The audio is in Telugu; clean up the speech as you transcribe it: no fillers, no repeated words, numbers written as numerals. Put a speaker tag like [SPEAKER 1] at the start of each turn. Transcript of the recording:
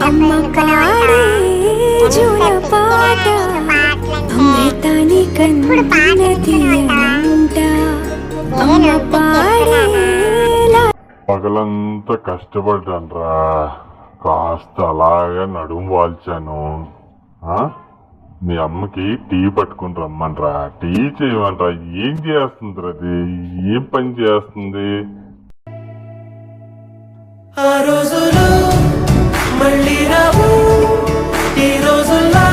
[SPEAKER 1] అమ్మ పాడే జోల పాట అమృతాని కన్న తీయనంట అమ్మ పాడే
[SPEAKER 2] పగలంతా కష్టపడ్డాన్రా, కాస్త అలాగా నడుము వాల్చాను. మీ అమ్మకి టీ పట్టుకుని రమ్మనరా, టీ చేయమనరా. ఏం చేస్తుంది అది, ఏం పని చేస్తుంది?
[SPEAKER 3] ఆ రోజులు మళ్ళీ రావు, ఈ రోజుల్లో